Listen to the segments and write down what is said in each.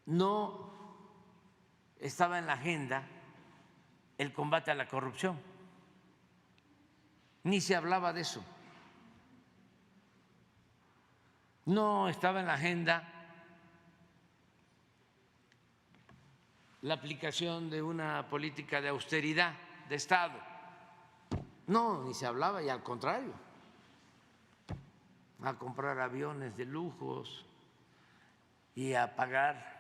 no estaba en la agenda el combate a la corrupción, ni se hablaba de eso. No estaba en la agenda la aplicación de una política de austeridad de Estado. No, ni se hablaba, y al contrario, a comprar aviones de lujos y a pagar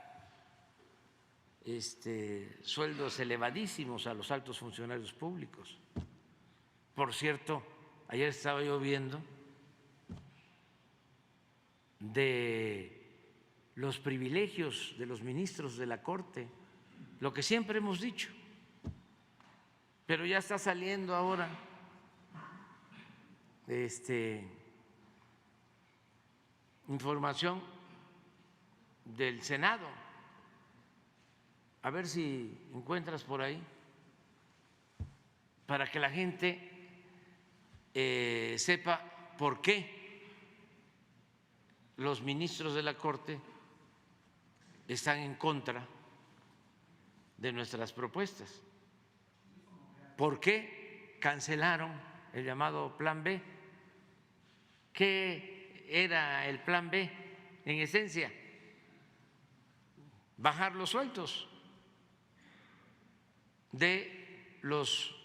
sueldos elevadísimos a los altos funcionarios públicos. Por cierto, ayer estaba yo viendo de los privilegios de los ministros de la Corte, lo que siempre hemos dicho, pero ya está saliendo ahora información del Senado. A ver si encuentras por ahí, para que la gente sepa por qué los ministros de la Corte están en contra de nuestras propuestas. ¿Por qué cancelaron el llamado Plan B? ¿Qué era el Plan B? En esencia, bajar los sueldos de los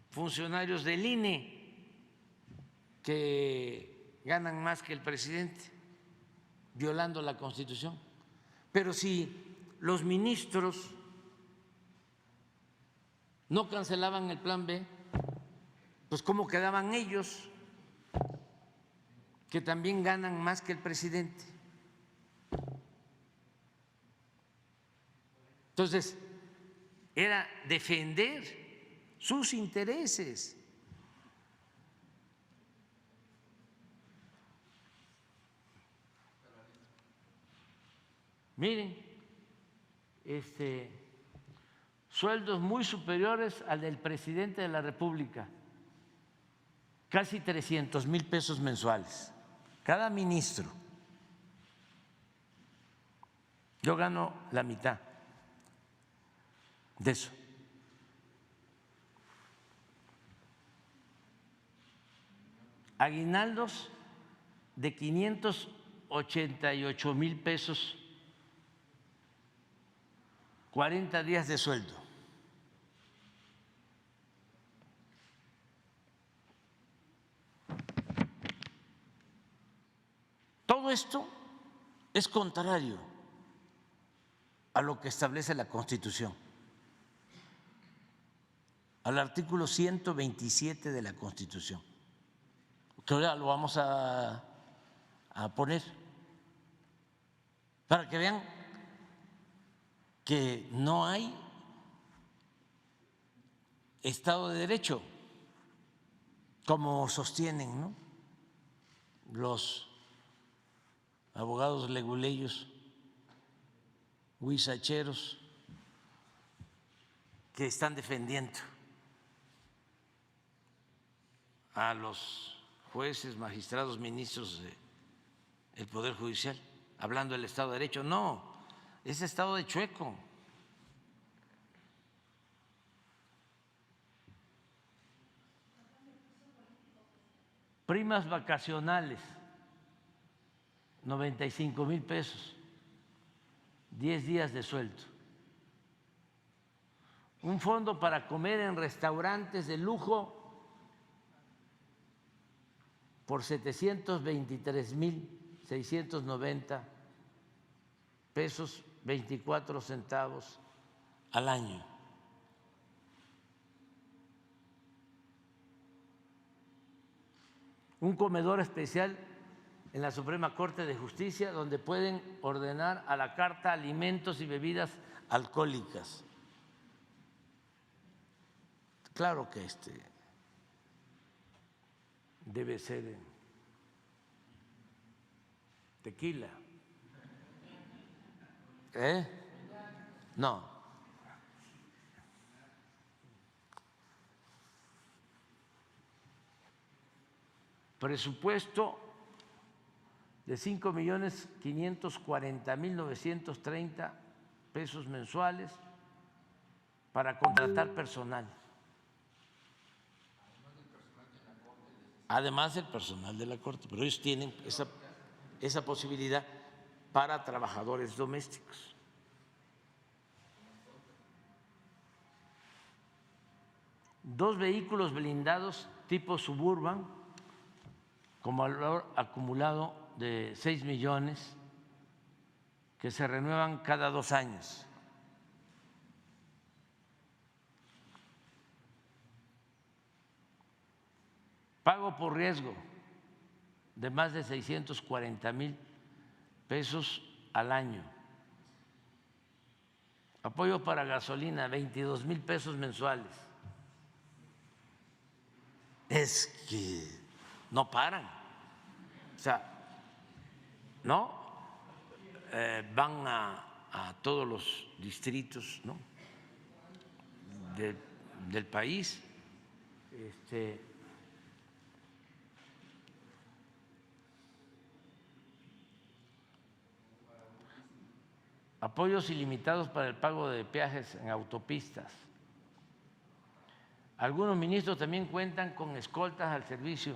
funcionarios del INE que ganan más que el presidente, violando la Constitución. Pero si los ministros no cancelaban el Plan B, pues ¿cómo quedaban ellos, que también ganan más que el presidente? Entonces, era defender sus intereses. Miren, sueldos muy superiores al del presidente de la República, casi 300,000 pesos mensuales, cada ministro. Yo gano la mitad de eso. Aguinaldos de 588,000 pesos, 40 días de sueldo. Todo esto es contrario a lo que establece la Constitución, al artículo 127 de la Constitución, que ahora lo vamos a poner para que vean que no hay Estado de Derecho, como sostienen, ¿no?, los abogados leguleyos, huizacheros, que están defendiendo a los jueces, magistrados, ministros del Poder Judicial, hablando del Estado de Derecho. No, es Estado de chueco. Primas vacacionales, 95,000 pesos, 10 días de sueldo. Un fondo para comer en restaurantes de lujo por 723,690 pesos, 24 centavos al año. Un comedor especial en la Suprema Corte de Justicia, donde pueden ordenar a la carta alimentos y bebidas alcohólicas. Claro que debe ser tequila. No. Presupuesto de 5,540,930 pesos mensuales para contratar personal. Además del personal de la Corte, pero ellos tienen esa posibilidad para trabajadores domésticos. Dos vehículos blindados tipo Suburban, con valor acumulado de 6 millones, que se renuevan cada 2 años. Pago por riesgo de más de 640,000 pesos al año. Apoyo para gasolina, 22,000 pesos mensuales. Es que no paran, o sea, no van a todos los distritos, ¿no?, del país. Apoyos ilimitados para el pago de peajes en autopistas. Algunos ministros también cuentan con escoltas al servicio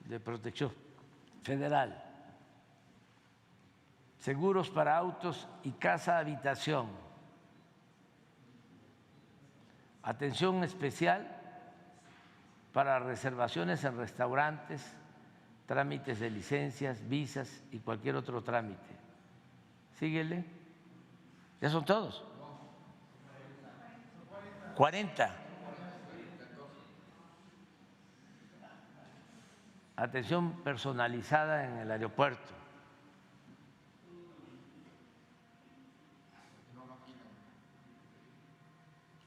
de protección federal, seguros para autos y casa habitación, atención especial para reservaciones en restaurantes, trámites de licencias, visas y cualquier otro trámite. Síguele. ¿Ya son todos? 40. Atención personalizada en el aeropuerto.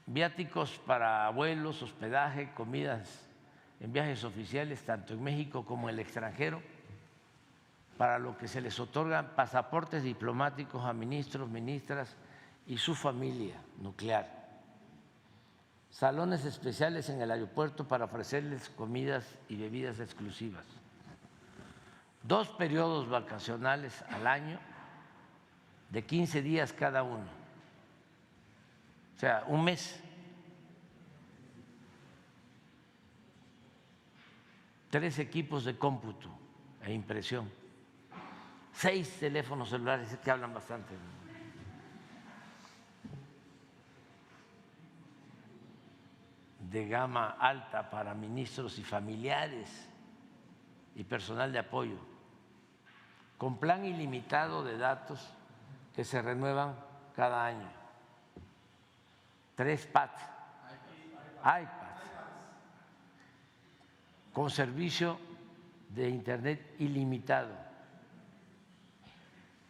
Viáticos para vuelos, hospedaje, comidas en viajes oficiales, tanto en México como en el extranjero, para lo que se les otorgan pasaportes diplomáticos a ministros, ministras y su familia nuclear. Salones especiales en el aeropuerto para ofrecerles comidas y bebidas exclusivas. 2 periodos vacacionales al año de 15 días cada uno, o sea, un mes. 3 equipos de cómputo e impresión. 6 teléfonos celulares que hablan bastante. De gama alta para ministros y familiares y personal de apoyo, con plan ilimitado de datos que se renuevan cada año. 3 iPads, con servicio de internet ilimitado,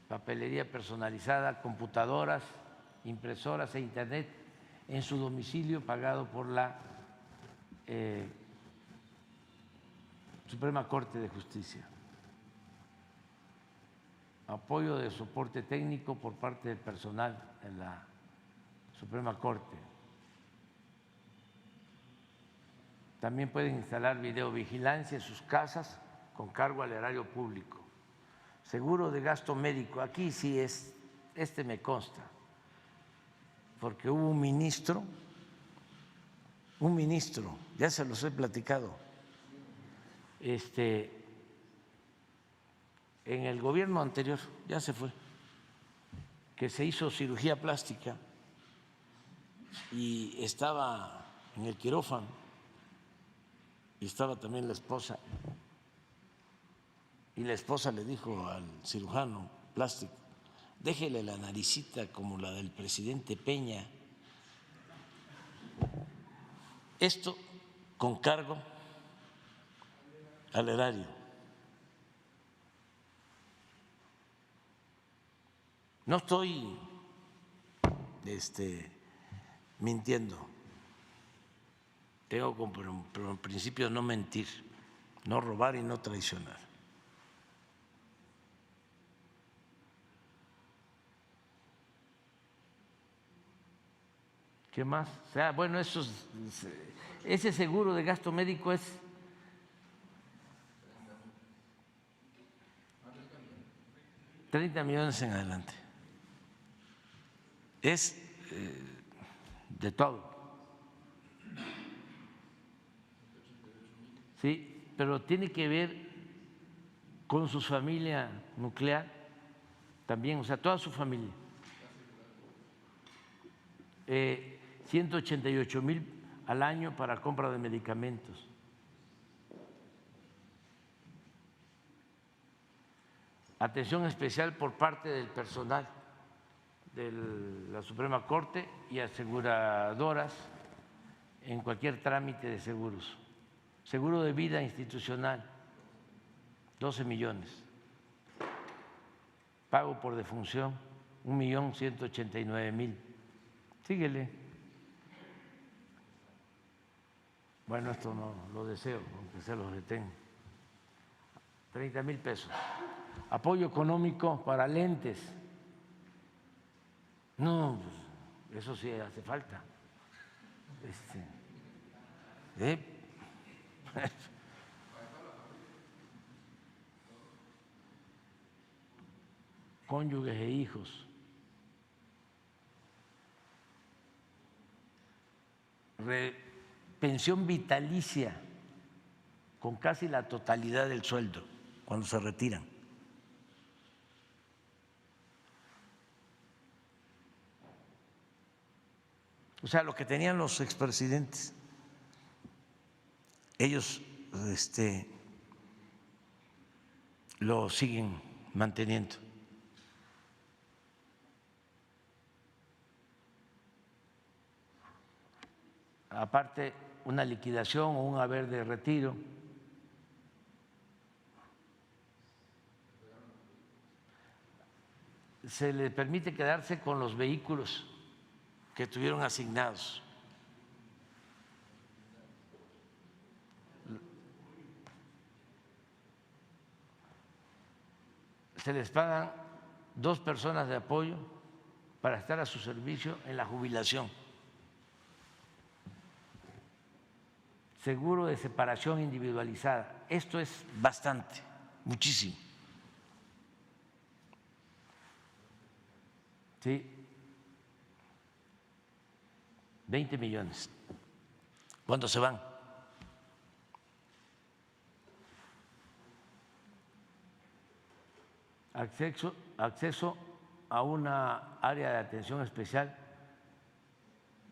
papelería personalizada, computadoras, impresoras e internet en su domicilio pagado por la Suprema Corte de Justicia. Apoyo de soporte técnico por parte del personal en la Suprema Corte. También pueden instalar videovigilancia en sus casas con cargo al erario público. Seguro de gasto médico, aquí sí es, me consta, porque hubo un ministro, ya se los he platicado, en el gobierno anterior, ya se fue, que se hizo cirugía plástica y estaba en el quirófano y estaba también la esposa, y la esposa le dijo al cirujano plástico: déjele la naricita como la del presidente Peña. Esto con cargo al erario. No estoy mintiendo. Tengo como principio no mentir, no robar y no traicionar. ¿Qué más? O sea, bueno, ese seguro de gasto médico es $30 millones en adelante. es de todo. Sí, pero tiene que ver con su familia nuclear también, o sea, toda su familia. 188,000 al año para compra de medicamentos. Atención especial por parte del personal de la Suprema Corte y aseguradoras en cualquier trámite de seguros. Seguro de vida institucional, 12 millones. Pago por defunción, 1,189,000. Síguele. Bueno, esto no lo deseo, aunque se los detengo. 30,000 pesos. Apoyo económico para lentes. No, pues, eso sí hace falta. Cónyuges e hijos. Pensión vitalicia con casi la totalidad del sueldo cuando se retiran. O sea, lo que tenían los expresidentes, ellos lo siguen manteniendo. Aparte, una liquidación o un haber de retiro. Se les permite quedarse con los vehículos que tuvieron asignados. Se les pagan 2 personas de apoyo para estar a su servicio en la jubilación. Seguro de separación individualizada. Esto es bastante, muchísimo. Sí, 20 millones. ¿Cuándo se van? Acceso a una área de atención especial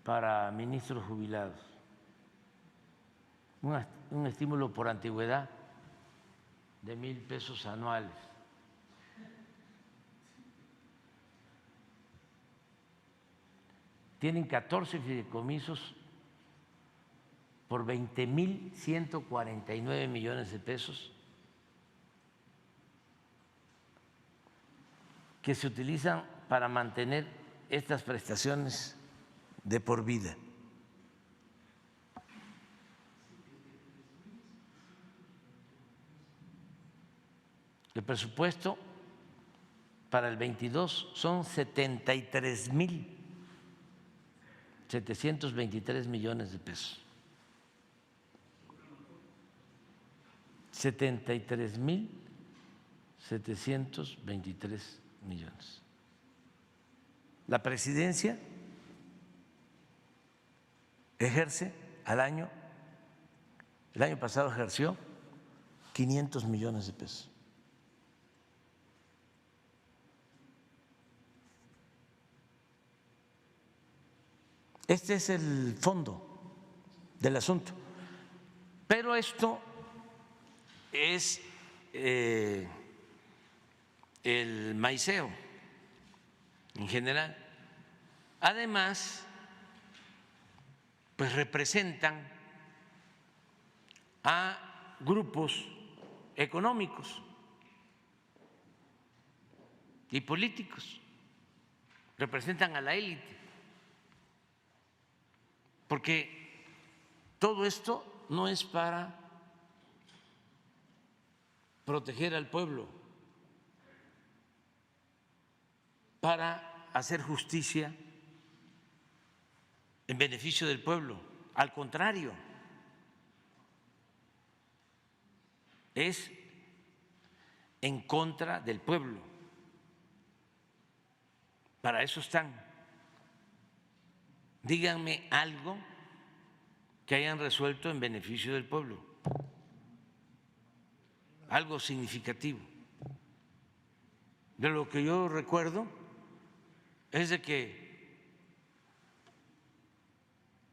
para ministros jubilados. Un estímulo por antigüedad de 1,000 pesos anuales. Tienen 14 fideicomisos por 20,149 millones de pesos que se utilizan para mantener estas prestaciones de por vida. El presupuesto para el 22 son 73,723 millones de pesos. 73,723 millones. La presidencia ejerce al año, el año pasado ejerció 500 millones de pesos. Este es el fondo del asunto. Pero esto es el maiceo en general. Además, pues representan a grupos económicos y políticos, representan a la élite, porque todo esto no es para proteger al pueblo, para hacer justicia en beneficio del pueblo. Al contrario, es en contra del pueblo. Para eso están díganme algo que hayan resuelto en beneficio del pueblo, algo significativo. De lo que yo recuerdo es de que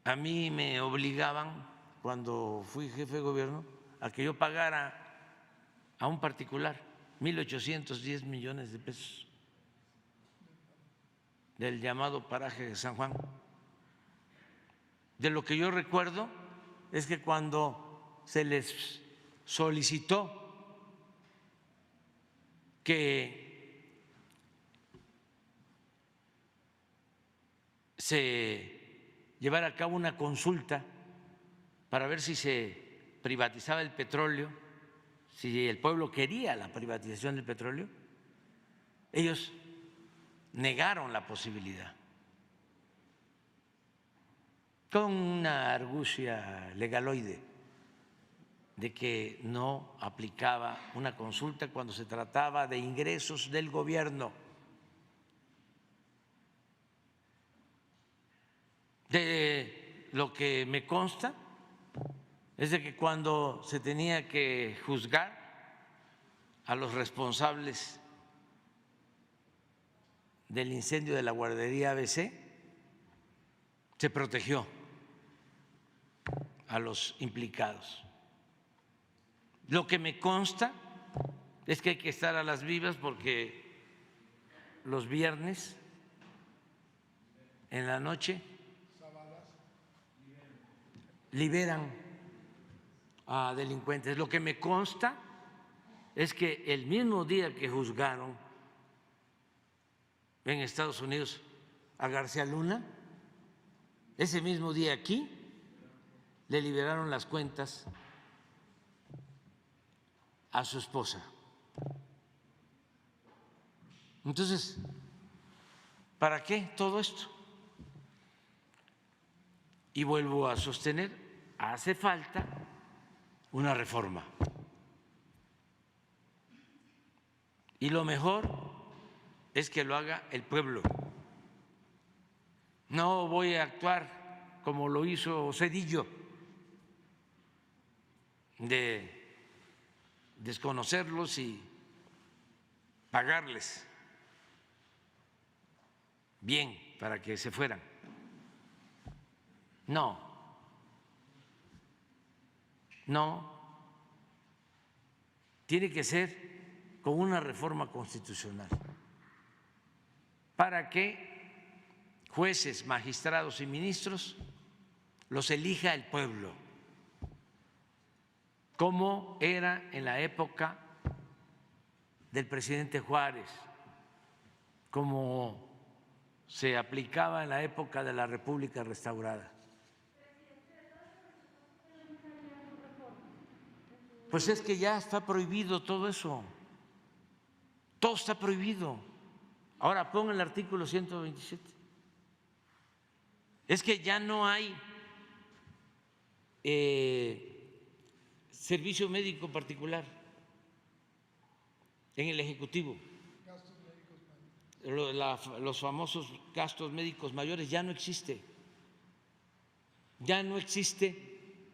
a mí me obligaban, cuando fui jefe de gobierno, a que yo pagara a un particular 1.810 millones de pesos del llamado paraje de San Juan. De lo que yo recuerdo es que cuando se les solicitó que se llevara a cabo una consulta para ver si se privatizaba el petróleo, si el pueblo quería la privatización del petróleo, ellos negaron la posibilidad con una argucia legaloide de que no aplicaba una consulta cuando se trataba de ingresos del gobierno. De lo que me consta es de que cuando se tenía que juzgar a los responsables del incendio de la guardería ABC, se protegió a los implicados. Lo que me consta es que hay que estar a las vivas porque los viernes en la noche liberan a delincuentes. Lo que me consta es que el mismo día que juzgaron en Estados Unidos a García Luna, ese mismo día aquí le liberaron las cuentas a su esposa. Entonces, ¿para qué todo esto? Y vuelvo a sostener, hace falta una reforma. Y lo mejor es que lo haga el pueblo. No voy a actuar como lo hizo Zedillo, de desconocerlos y pagarles bien para que se fueran. No, tiene que ser con una reforma constitucional para que jueces, magistrados y ministros los elija el pueblo, como era en la época del presidente Juárez, como se aplicaba en la época de la República restaurada. Pues es que ya está prohibido todo eso, todo está prohibido. Ahora pongan el artículo 127. Es que ya no hay servicio médico particular en el Ejecutivo. Los famosos gastos médicos mayores ya no existe. Ya no existe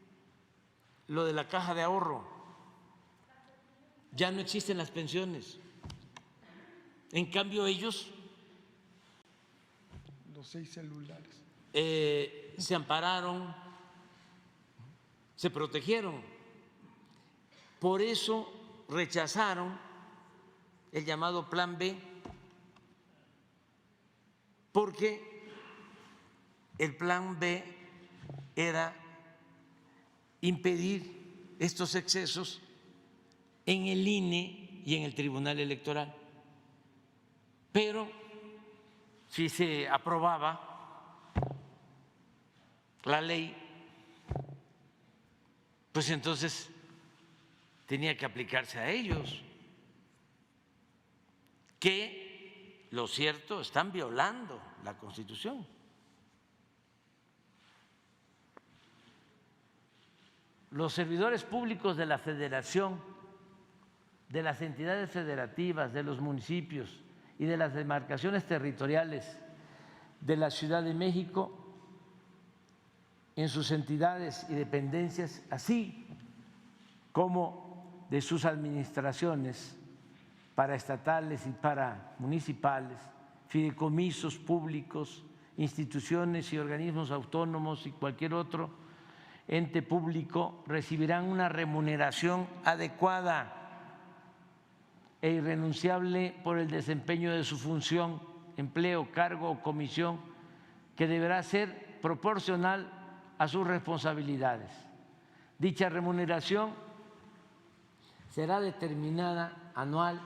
lo de la caja de ahorro. Ya no existen las pensiones. En cambio ellos, los 6 celulares, se ampararon, se protegieron. Por eso rechazaron el llamado Plan B, porque el Plan B era impedir estos excesos en el INE y en el Tribunal Electoral. Pero si se aprobaba la ley, pues entonces tenía que aplicarse a ellos, que, lo cierto, están violando la Constitución. Los servidores públicos de la Federación, de las entidades federativas, de los municipios y de las demarcaciones territoriales de la Ciudad de México en sus entidades y dependencias, así como de sus administraciones paraestatales y paramunicipales, fideicomisos públicos, instituciones y organismos autónomos y cualquier otro ente público recibirán una remuneración adecuada e irrenunciable por el desempeño de su función, empleo, cargo o comisión, que deberá ser proporcional a sus responsabilidades. Dicha remuneración será determinada anual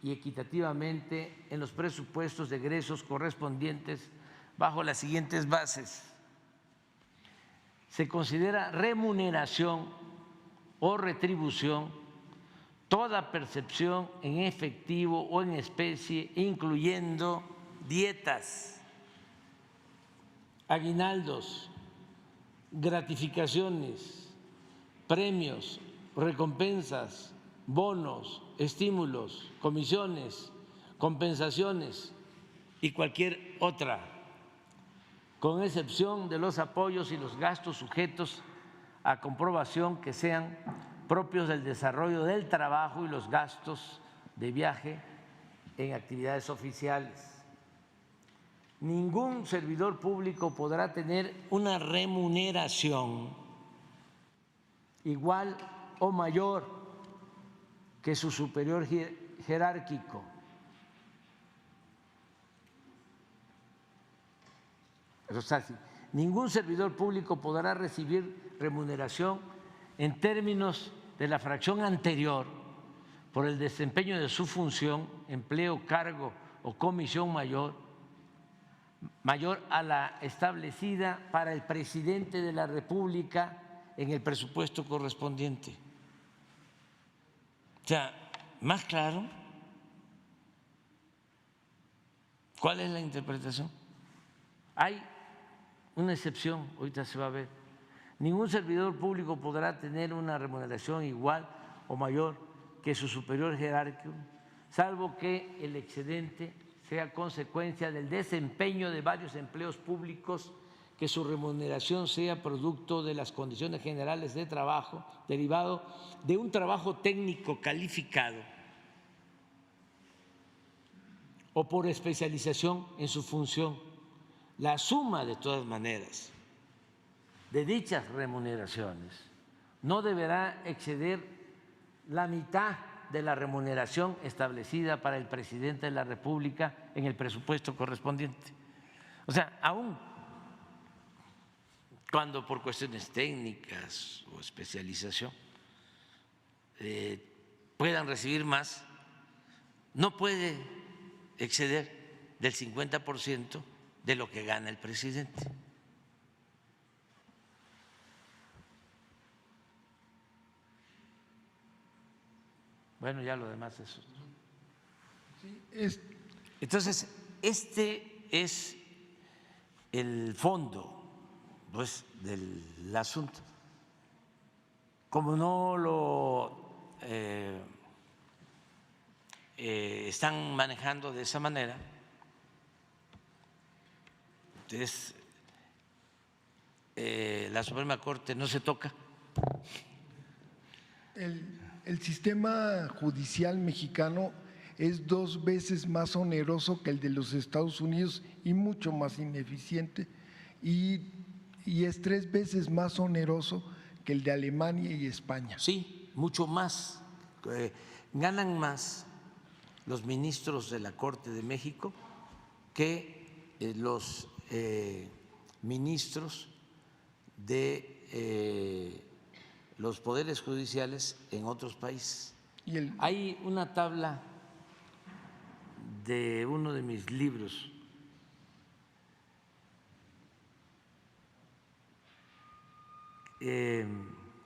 y equitativamente en los presupuestos de egresos correspondientes bajo las siguientes bases. Se considera remuneración o retribución toda percepción en efectivo o en especie, incluyendo dietas, aguinaldos, gratificaciones, premios, recompensas, bonos, estímulos, comisiones, compensaciones y cualquier otra, con excepción de los apoyos y los gastos sujetos a comprobación que sean propios del desarrollo del trabajo y los gastos de viaje en actividades oficiales. Ningún servidor público podrá tener una remuneración igual o mayor que su superior jerárquico. O sea, ningún servidor público podrá recibir remuneración en términos de la fracción anterior por el desempeño de su función, empleo, cargo o comisión mayor a la establecida para el presidente de la República en el presupuesto correspondiente. O sea, más claro, ¿cuál es la interpretación? Hay una excepción, ahorita se va a ver. Ningún servidor público podrá tener una remuneración igual o mayor que su superior jerárquico, salvo que el excedente sea consecuencia del desempeño de varios empleos públicos, que su remuneración sea producto de las condiciones generales de trabajo derivado de un trabajo técnico calificado o por especialización en su función. La suma, de todas maneras, de dichas remuneraciones no deberá exceder la mitad de la remuneración establecida para el presidente de la República en el presupuesto correspondiente. O sea, aún cuando por cuestiones técnicas o especialización puedan recibir más, no puede exceder del 50% de lo que gana el presidente. Bueno, ya lo demás es otro. Sí, entonces, este es el fondo, pues, del asunto. Como no lo están manejando de esa manera, entonces la Suprema Corte no se toca. El sistema judicial mexicano es 2 veces más oneroso que el de los Estados Unidos y mucho más ineficiente, y es 3 veces más oneroso que el de Alemania y España. Sí, mucho más. Ganan más los ministros de la Corte de México que los ministros de los poderes judiciales en otros países. Hay una tabla de uno de mis libros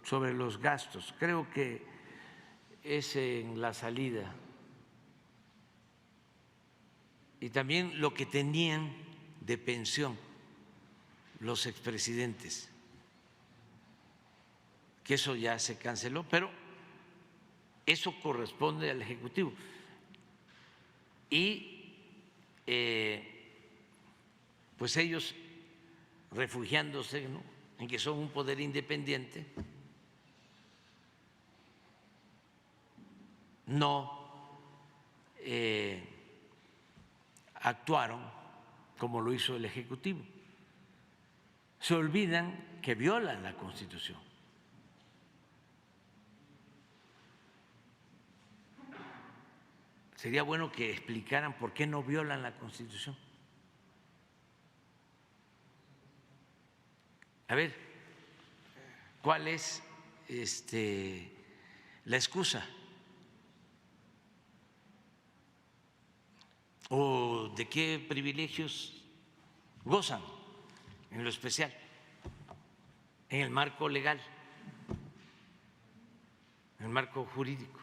sobre los gastos, creo que es en la salida, y también lo que tenían de pensión los expresidentes, que eso ya se canceló, pero eso corresponde al Ejecutivo. Y pues ellos refugiándose, ¿no?, en que son un poder independiente, no actuaron como lo hizo el Ejecutivo. Se olvidan que violan la Constitución. Sería bueno que explicaran por qué no violan la Constitución. A ver, ¿cuál es la excusa? ¿O de qué privilegios gozan en lo especial, en el marco legal, en el marco jurídico?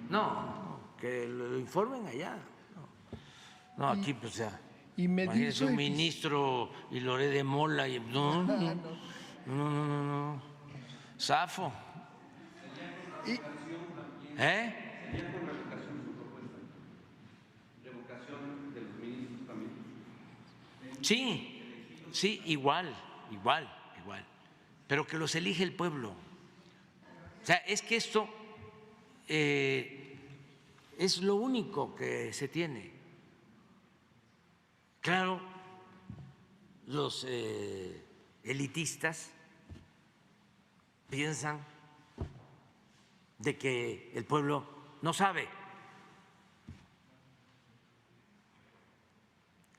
No, que lo informen allá. No, aquí pues ya. Y medir su Imagínese un ministro y Loré de Mola y no. Zafo. ¿Eh? ¿Sería con revocación su propuesta? ¿Revocación de los ministros también? Sí, igual. Pero que los elige el pueblo. O sea, es que esto es lo único que se tiene. Claro, los elitistas piensan de que el pueblo no sabe,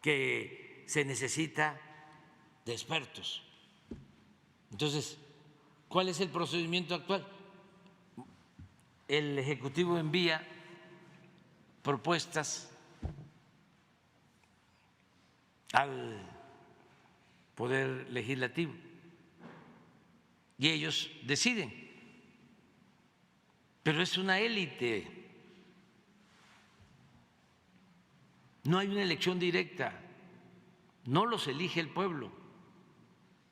que se necesita de expertos. Entonces, ¿cuál es el procedimiento actual? El Ejecutivo envía propuestas al Poder Legislativo y ellos deciden. Pero es una élite, no hay una elección directa, no los elige el pueblo,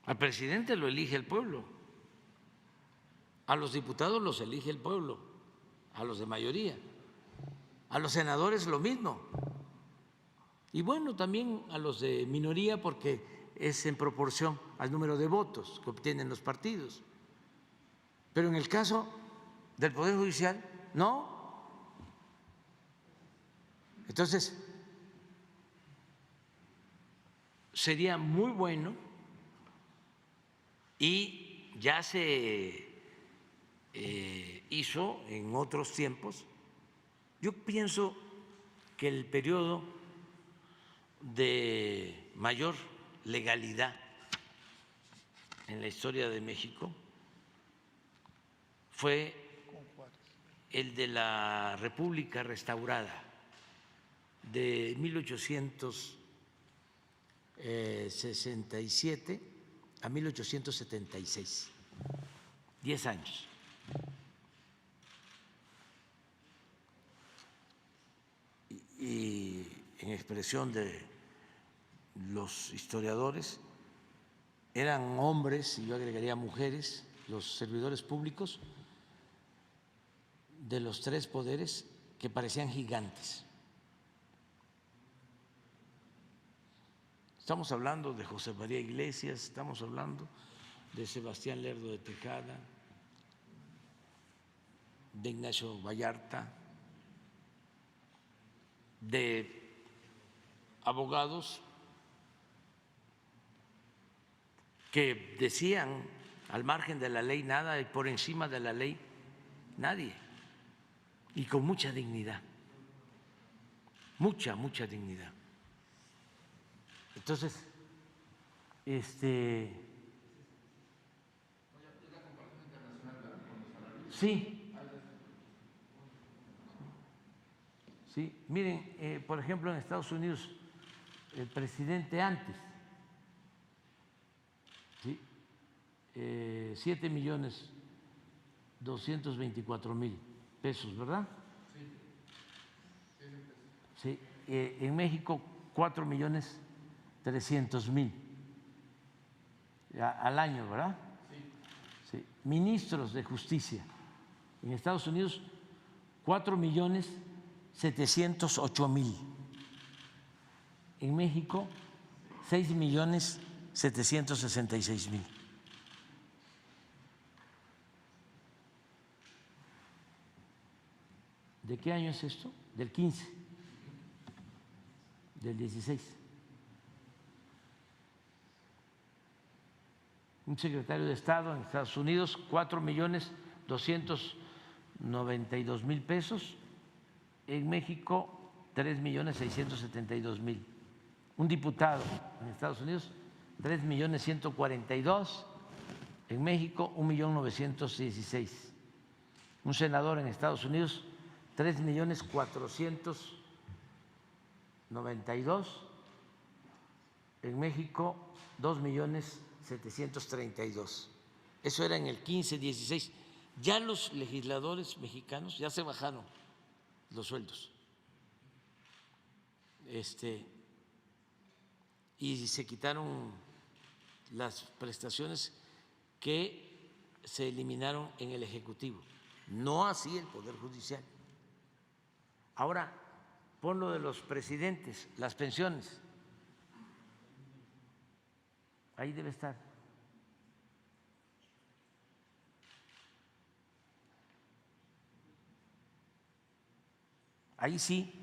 al presidente lo elige el pueblo, a los diputados los elige el pueblo, a los de mayoría, a los senadores lo mismo, y bueno, también a los de minoría porque es en proporción al número de votos que obtienen los partidos. Pero en el caso del Poder Judicial, no. Entonces, sería muy bueno y ya se hizo en otros tiempos. Yo pienso que el periodo de mayor legalidad en la historia de México fue el de la República Restaurada de 1867 a 1876, 10 años. Y en expresión de los historiadores, eran hombres, y yo agregaría mujeres, los servidores públicos de los tres poderes que parecían gigantes. Estamos hablando de José María Iglesias, estamos hablando de Sebastián Lerdo de Tejada, de Ignacio Vallarta, de abogados que decían al margen de la ley nada y por encima de la ley nadie, y con mucha dignidad, mucha dignidad. Entonces, sí, miren, por ejemplo, en Estados Unidos, el presidente antes, ¿sí? 7.224.000 pesos, ¿verdad? Sí. En México, 4.300.000 al año, ¿verdad? Sí. Ministros de Justicia en Estados Unidos, 4.708.000. En México, 6,766,000. ¿De qué año es esto? Del 15, del 16. Un secretario de Estado en Estados Unidos, 4,292,000 pesos. En México, 3,672,000. Un diputado en Estados Unidos, 3,142,000. En México, 1,916,000. Un senador en Estados Unidos, 3,492,000. En México, 2,732,000. Eso era en el 15-16. Ya los legisladores mexicanos ya se bajaron los sueldos. Y se quitaron las prestaciones que se eliminaron en el Ejecutivo. No así el Poder Judicial. Ahora, pon lo de los presidentes, las pensiones. Ahí debe estar. Ahí sí,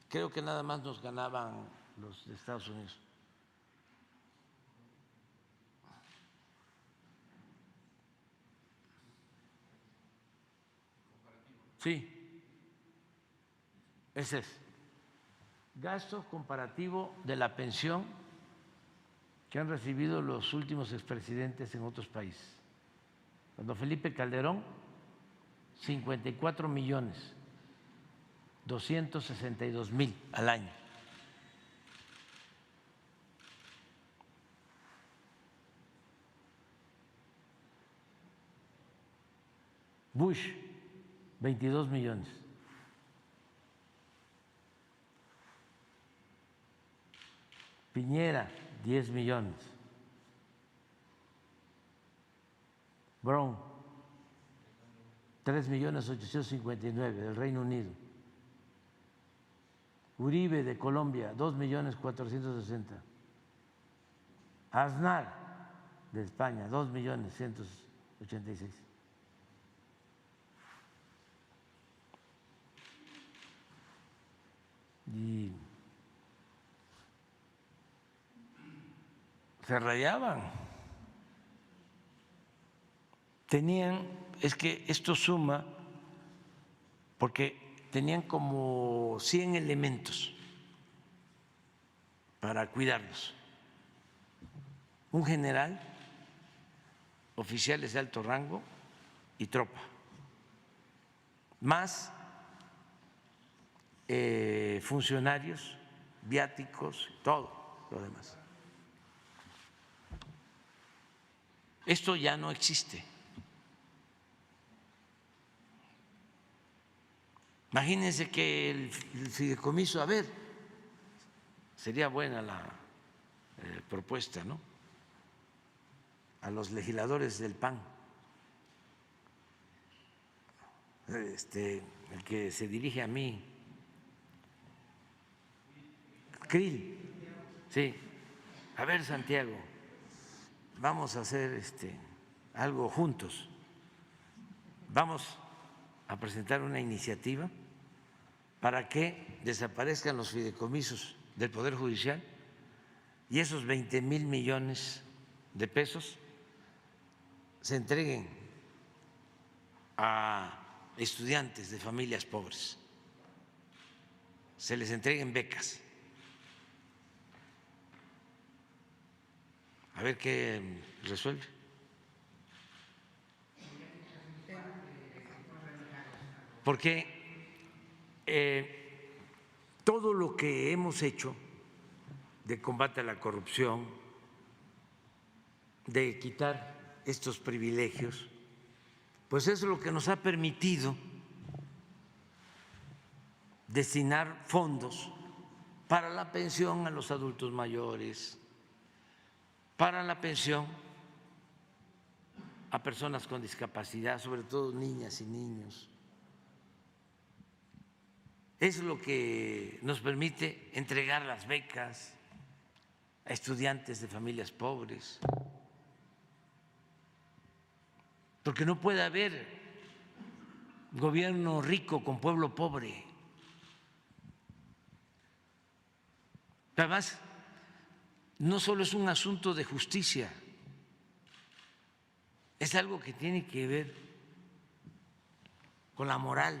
creo que nada más nos ganaban los de Estados Unidos. Sí. Ese es. Gasto comparativo de la pensión que han recibido los últimos expresidentes en otros países. Cuando Felipe Calderón, 54,262,000 al año. Bush, 22 millones. Piñera, 10 millones. Brown, 3,859,000 del Reino Unido. Uribe de Colombia, 2,460,000. Aznar de España, 2,186,000. Y se rayaban. Es que esto suma porque tenían como 100 elementos para cuidarlos. Un general, oficiales de alto rango y tropa, más funcionarios, viáticos, todo lo demás. Esto ya no existe. Imagínense que el fideicomiso, a ver, sería buena la propuesta, ¿no? A los legisladores del PAN, el que se dirige a mí, Krill, sí, a ver, Santiago, vamos a hacer algo juntos, vamos a presentar una iniciativa para que desaparezcan los fideicomisos del Poder Judicial y esos 20,000 millones de pesos se entreguen a estudiantes de familias pobres, se les entreguen becas. A ver qué resuelve. Porque todo lo que hemos hecho de combate a la corrupción, de quitar estos privilegios, pues es lo que nos ha permitido destinar fondos para la pensión a los adultos mayores, para la pensión a personas con discapacidad, sobre todo niñas y niños. Es lo que nos permite entregar las becas a estudiantes de familias pobres, porque no puede haber gobierno rico con pueblo pobre. Además, no solo es un asunto de justicia, es algo que tiene que ver con la moral.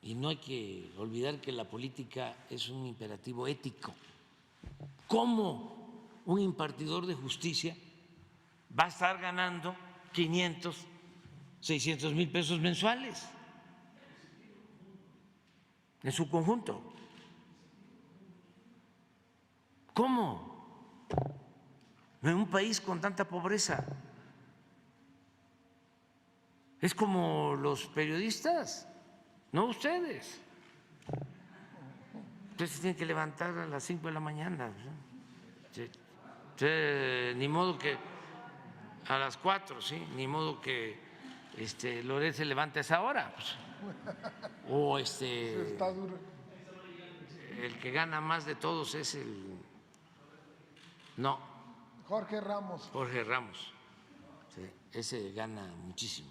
Y no hay que olvidar que la política es un imperativo ético. ¿Cómo un impartidor de justicia va a estar ganando 500, 600 mil pesos mensuales en su conjunto? ¿Cómo? En un país con tanta pobreza. Es como los periodistas, no ustedes. Ustedes se tienen que levantar a las 5 de la mañana. Ni modo que a las 4, ¿sí? Ni modo que Loret se levante a esa hora. Pues. O Está duro. el que gana más de todos es Jorge Ramos. Jorge Ramos. Sí, ese gana muchísimo.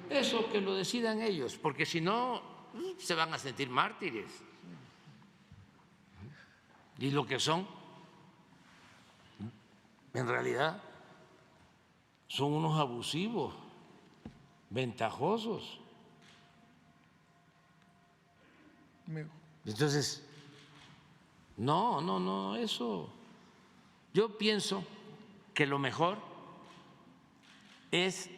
Eso que lo decidan ellos, porque si no se van a sentir mártires. Y lo que son, en realidad, son unos abusivos, ventajosos. Entonces, no, eso. Yo pienso que lo mejor es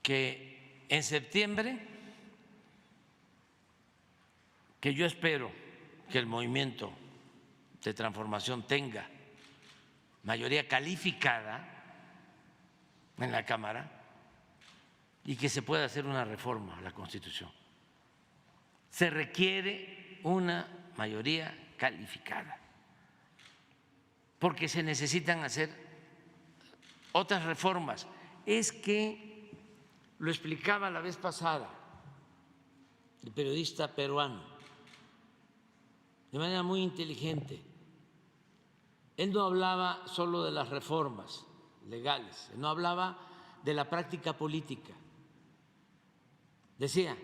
que en septiembre, que yo espero que el movimiento de transformación tenga mayoría calificada en la Cámara y que se pueda hacer una reforma a la Constitución. Se requiere una mayoría calificada porque se necesitan hacer otras reformas. Es que lo explicaba la vez pasada el periodista peruano de manera muy inteligente. Él no hablaba solo de las reformas legales, él no hablaba de la práctica política. Decía,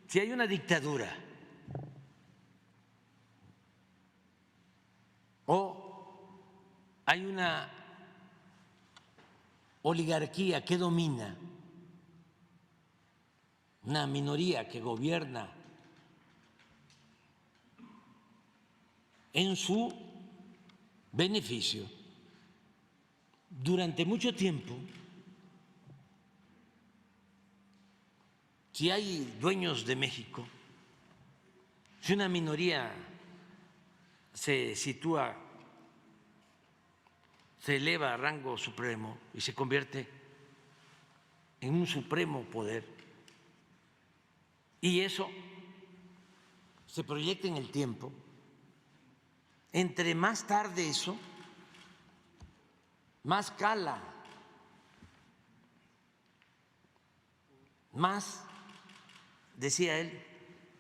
si hay una dictadura o hay una oligarquía que domina, una minoría que gobierna en su beneficio durante mucho tiempo, si hay dueños de México, si una minoría se sitúa, se eleva a rango supremo y se convierte en un supremo poder, y eso se proyecta en el tiempo, entre más tarde eso, más cala, más, decía él,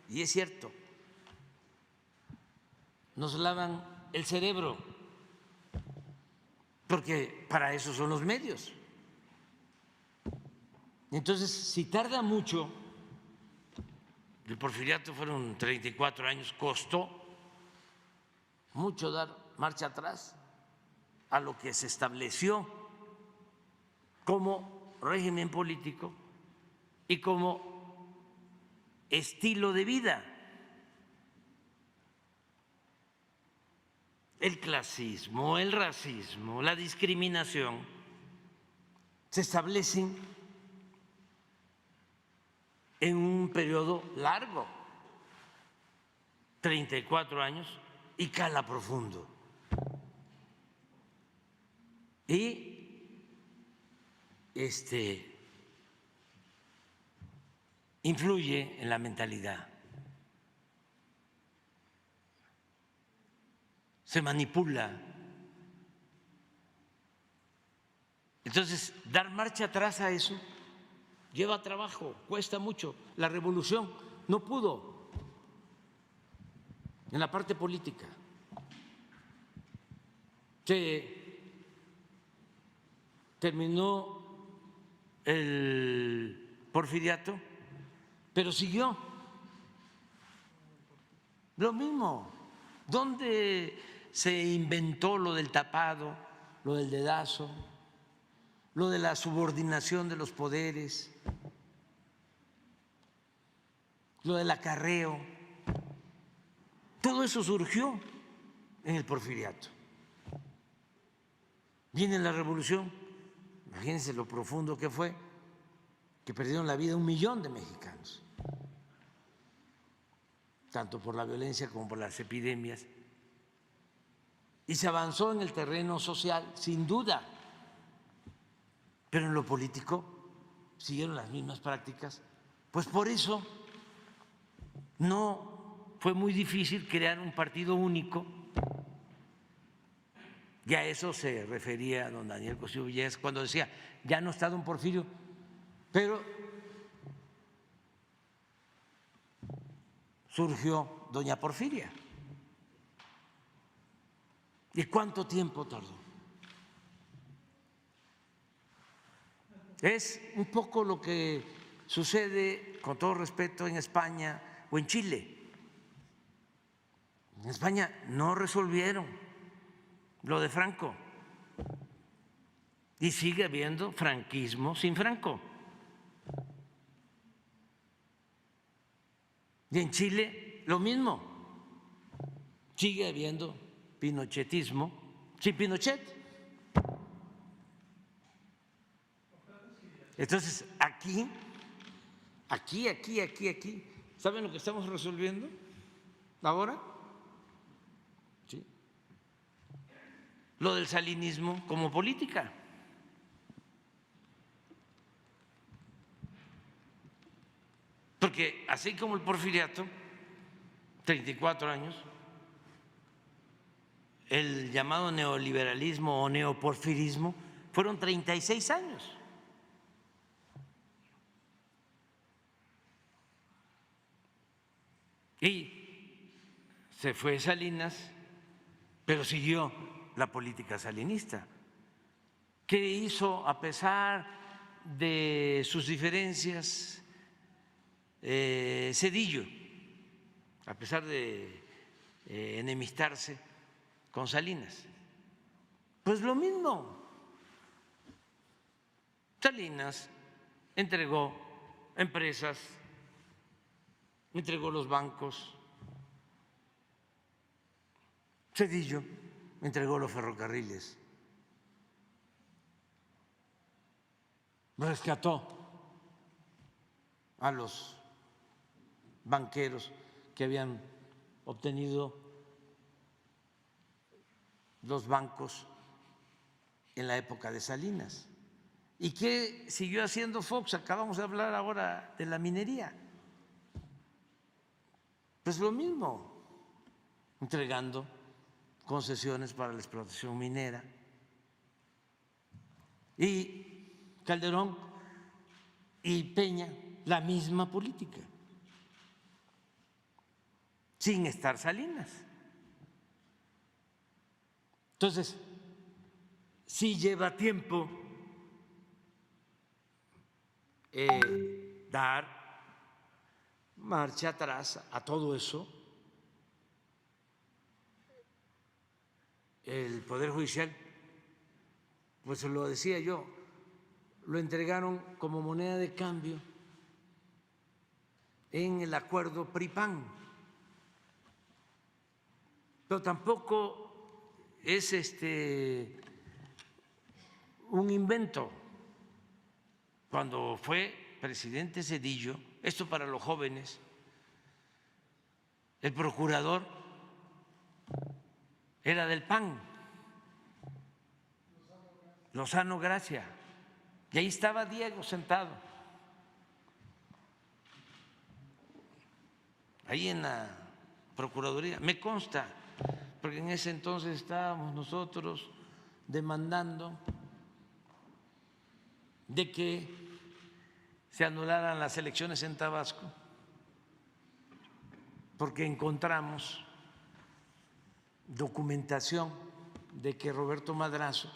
y es cierto, nos lavan el cerebro, porque para eso son los medios. Entonces, si tarda mucho, el porfiriato fueron 34 años, costó mucho dar marcha atrás a lo que se estableció como régimen político y como estilo de vida. El clasismo, el racismo, la discriminación se establecen en un periodo largo, 34 años, y cala profundo. Y influye en la mentalidad. Se manipula. Entonces, dar marcha atrás a eso lleva trabajo, cuesta mucho. La revolución no pudo en la parte política. Se terminó el porfiriato, pero siguió lo mismo. ¿Dónde se inventó lo del tapado, lo del dedazo, lo de la subordinación de los poderes, lo del acarreo? Todo eso surgió en el porfiriato. Viene la revolución, imagínense lo profundo que fue, que perdieron la vida 1 millón de mexicanos, tanto por la violencia como por las epidemias. Y se avanzó en el terreno social, sin duda, pero en lo político siguieron las mismas prácticas. Pues por eso no fue muy difícil crear un partido único. Y a eso se refería don Daniel Cosío Villegas cuando decía, ya no está don Porfirio, pero surgió doña Porfiria. ¿Y cuánto tiempo tardó? Es un poco lo que sucede, con todo respeto, en España o en Chile. En España no resolvieron lo de Franco y sigue habiendo franquismo sin Franco. Y en Chile lo mismo, sigue habiendo pinochetismo sin Pinochet. Entonces, aquí, ¿saben lo que estamos resolviendo ahora? ¿Sí? Lo del salinismo como política. Porque así como el porfiriato, 34 años, el llamado neoliberalismo o neoporfirismo fueron 36 años. Y se fue Salinas, pero siguió la política salinista. ¿Qué hizo a pesar de sus diferencias Zedillo, a pesar de enemistarse con Salinas? Pues lo mismo. Salinas entregó empresas, entregó los bancos, Zedillo entregó los ferrocarriles, rescató a los banqueros que habían obtenido los bancos en la época de Salinas. ¿Y qué siguió haciendo Fox? Acabamos de hablar ahora de la minería. Pues lo mismo, entregando concesiones para la explotación minera. Y Calderón y Peña, la misma política, sin estar Salinas. Entonces, sí lleva tiempo dar marcha atrás a todo eso. El Poder Judicial, pues lo decía yo, lo entregaron como moneda de cambio en el acuerdo PRI-PAN, pero tampoco es un invento. Cuando fue presidente Zedillo, esto para los jóvenes, el procurador era del PAN, Lozano Gracia, y ahí estaba Diego sentado, ahí en la Procuraduría, me consta, porque en ese entonces estábamos nosotros demandando de que se anularan las elecciones en Tabasco, porque encontramos documentación de que Roberto Madrazo,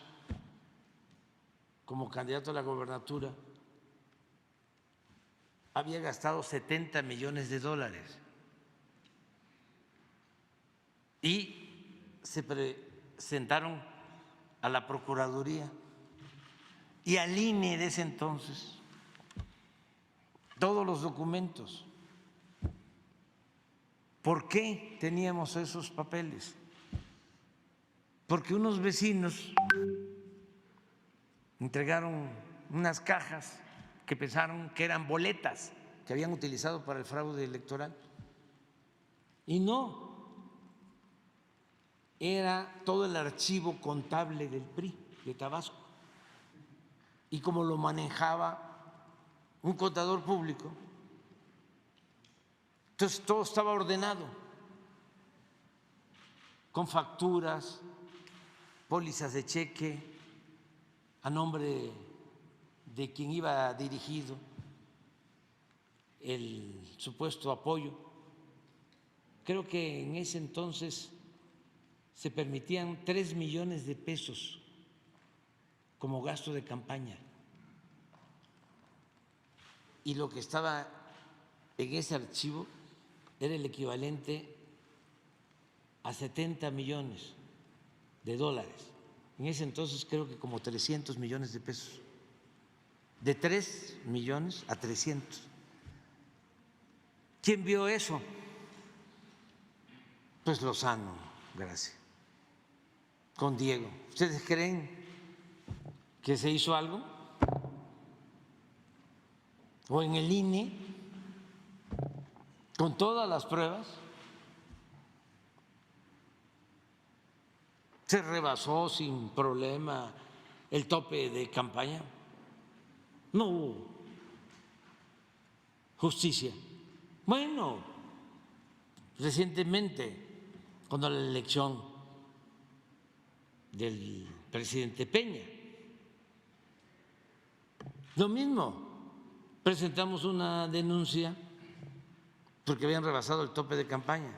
como candidato a la gobernatura, había gastado 70 millones de dólares y se presentaron a la Procuraduría y al INE de ese entonces todos los documentos. ¿Por qué teníamos esos papeles? Porque unos vecinos entregaron unas cajas que pensaron que eran boletas que habían utilizado para el fraude electoral. Y no, era todo el archivo contable del PRI de Tabasco. Y como lo manejaba un contador público, entonces todo estaba ordenado, con facturas, pólizas de cheque, a nombre de quien iba dirigido el supuesto apoyo. Creo que en ese entonces se permitían 3 millones de pesos como gasto de campaña. Y lo que estaba en ese archivo era el equivalente a 70 millones de dólares. En ese entonces creo que como 300 millones de pesos. De 3 millones a 300. ¿Quién vio eso? Pues Lozano, gracias, con Diego. ¿Ustedes creen que se hizo algo? ¿O en el INE, con todas las pruebas, se rebasó sin problema el tope de campaña? No hubo justicia. Bueno, recientemente, cuando la elección del presidente Peña, lo mismo, presentamos una denuncia porque habían rebasado el tope de campaña.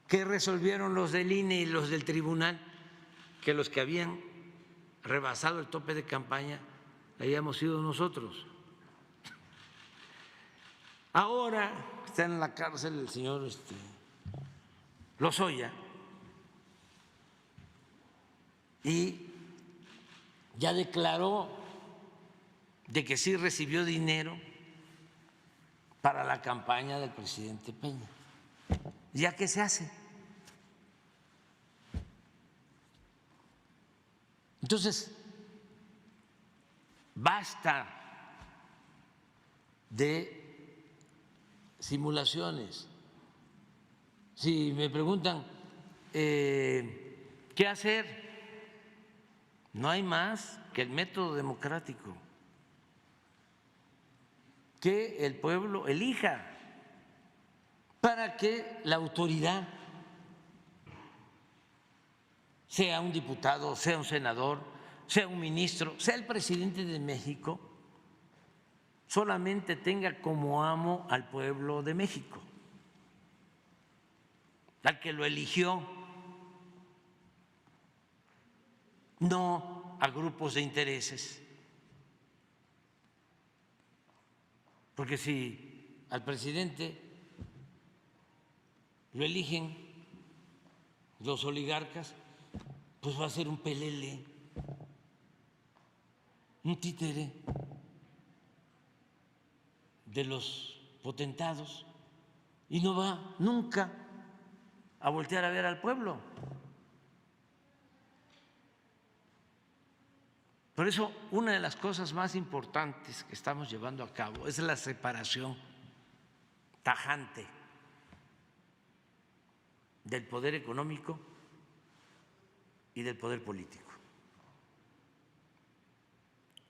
¿Qué resolvieron los del INE y los del tribunal? Que los que habían rebasado el tope de campaña habíamos sido nosotros. Ahora está en la cárcel el señor Lozoya y ya declaró de que sí recibió dinero para la campaña del presidente Peña. ¿Ya qué se hace? Entonces, basta de simulaciones. Si me preguntan qué hacer, no hay más que el método democrático, que el pueblo elija para que la autoridad, sea un diputado, sea un senador, sea un ministro, sea el presidente de México, solamente tenga como amo al pueblo de México, al que lo eligió, no a grupos de intereses. Porque si al presidente lo eligen los oligarcas, pues va a ser un pelele, un títere de los potentados y no va nunca a voltear a ver al pueblo. Por eso, una de las cosas más importantes que estamos llevando a cabo es la separación tajante del poder económico y del poder político.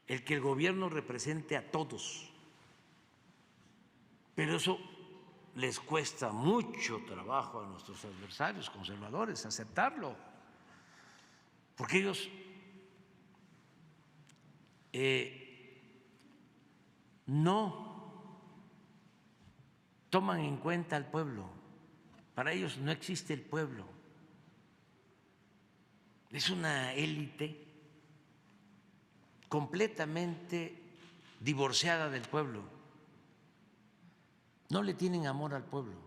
El que el gobierno represente a todos, pero eso les cuesta mucho trabajo a nuestros adversarios conservadores aceptarlo, porque ellos no toman en cuenta al pueblo. Para ellos no existe el pueblo. Es una élite completamente divorciada del pueblo. No le tienen amor al pueblo.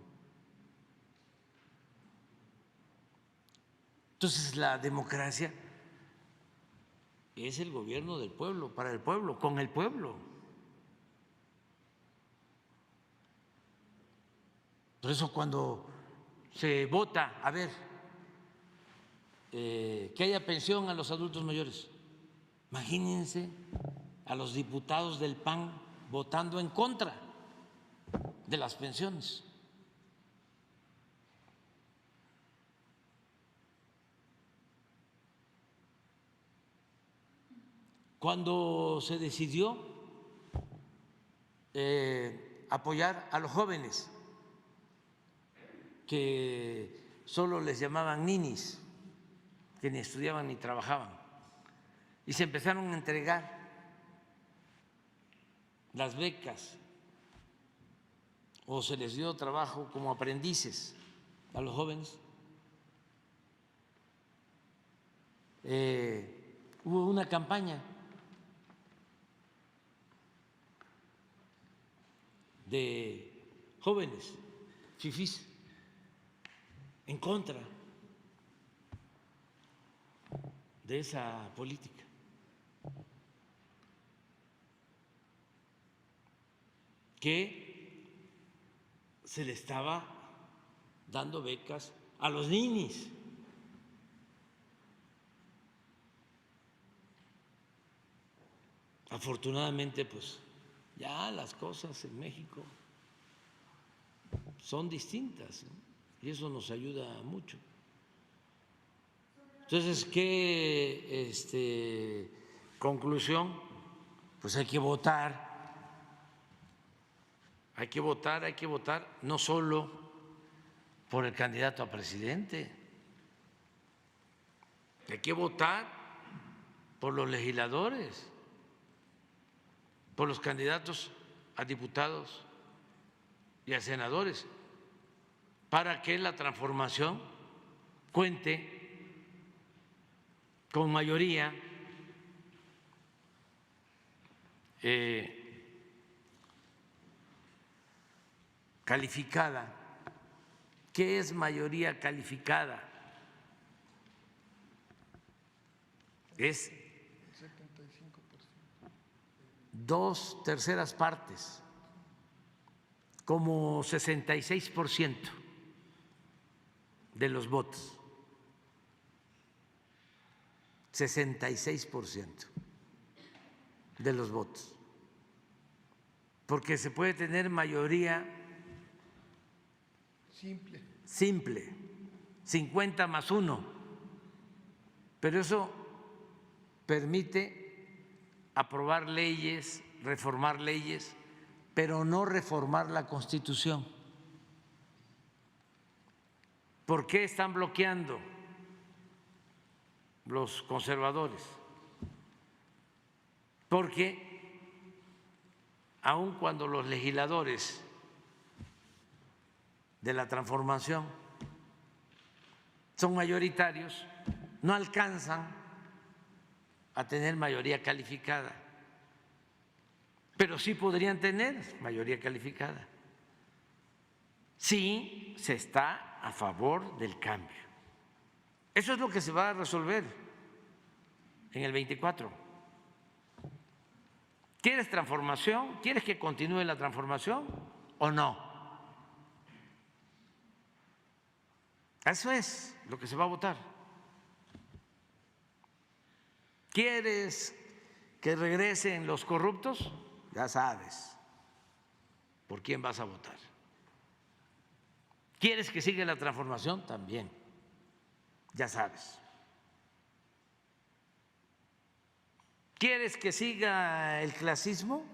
Entonces la democracia es el gobierno del pueblo, para el pueblo, con el pueblo. Por eso cuando se vota, a ver, que haya pensión a los adultos mayores, imagínense a los diputados del PAN votando en contra de las pensiones. Cuando se decidió apoyar a los jóvenes, que solo les llamaban ninis, que ni estudiaban ni trabajaban, y se empezaron a entregar las becas o se les dio trabajo como aprendices a los jóvenes, hubo una campaña de jóvenes fifís en contra de esa política. Que se le estaba dando becas a los ninis. Afortunadamente, pues ya las cosas en México son distintas, ¿no? Y eso nos ayuda mucho. Entonces, ¿qué conclusión? Pues hay que votar, hay que votar, hay que votar no solo por el candidato a presidente, hay que votar por los legisladores, por los candidatos a diputados y a senadores, para que la transformación cuente con mayoría calificada. ¿Qué es mayoría calificada? Es 2/3 partes, como 66% de los votos, 66% de los votos, porque se puede tener mayoría simple, 50+1, pero eso permite aprobar leyes, reformar leyes, pero no reformar la Constitución. ¿Por qué están bloqueando los conservadores? Porque aun cuando los legisladores de la transformación son mayoritarios, no alcanzan a tener mayoría calificada, pero sí podrían tener mayoría calificada si se está a favor del cambio. Eso es lo que se va a resolver en el 24. ¿Quieres transformación? ¿Quieres que continúe la transformación o no? Eso es lo que se va a votar. ¿Quieres que regresen los corruptos? Ya sabes por quién vas a votar. ¿Quieres que siga la transformación? También, ya sabes. ¿Quieres que siga el clasismo?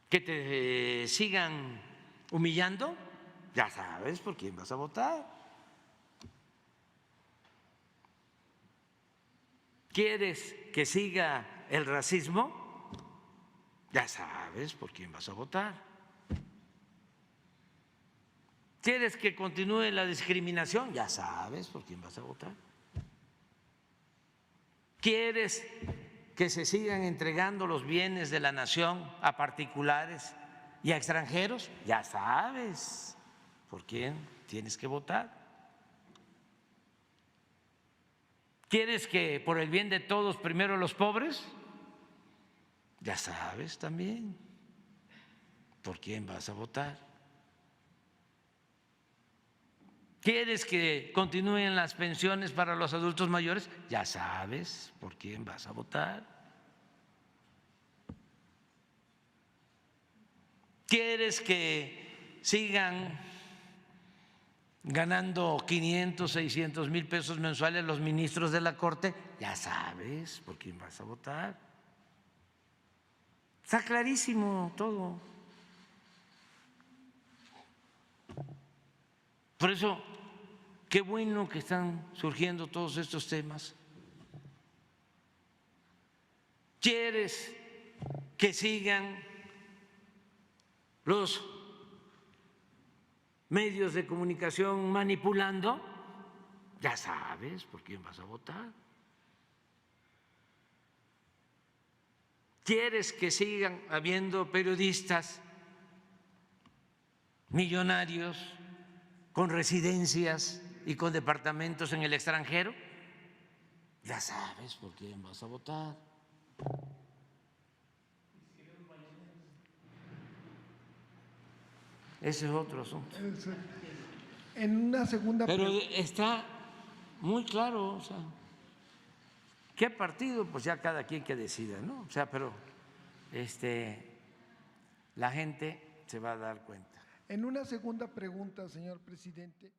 ¿Que te sigan humillando? Ya sabes por quién vas a votar. ¿Quieres que siga el racismo? Ya sabes por quién vas a votar. ¿Quieres que continúe la discriminación? Ya sabes por quién vas a votar. ¿Quieres que se sigan entregando los bienes de la nación a particulares y a extranjeros? Ya sabes por quién tienes que votar. ¿Quieres que por el bien de todos primero los pobres? Ya sabes también por quién vas a votar. ¿Quieres que continúen las pensiones para los adultos mayores? Ya sabes por quién vas a votar. ¿Quieres que sigan ganando 500, 600 mil pesos mensuales los ministros de la Corte? Ya sabes por quién vas a votar. Está clarísimo todo. Por eso, qué bueno que están surgiendo todos estos temas. ¿Quieres que sigan los medios de comunicación manipulando? Ya sabes por quién vas a votar. ¿Quieres que sigan habiendo periodistas millonarios con residencias y con departamentos en el extranjero? Ya sabes por quién vas a votar. Ese es otro asunto. En una segunda Pero está muy claro, o sea, ¿qué partido? Pues ya cada quien que decida, ¿no? O sea, pero la gente se va a dar cuenta. En una segunda pregunta, señor presidente.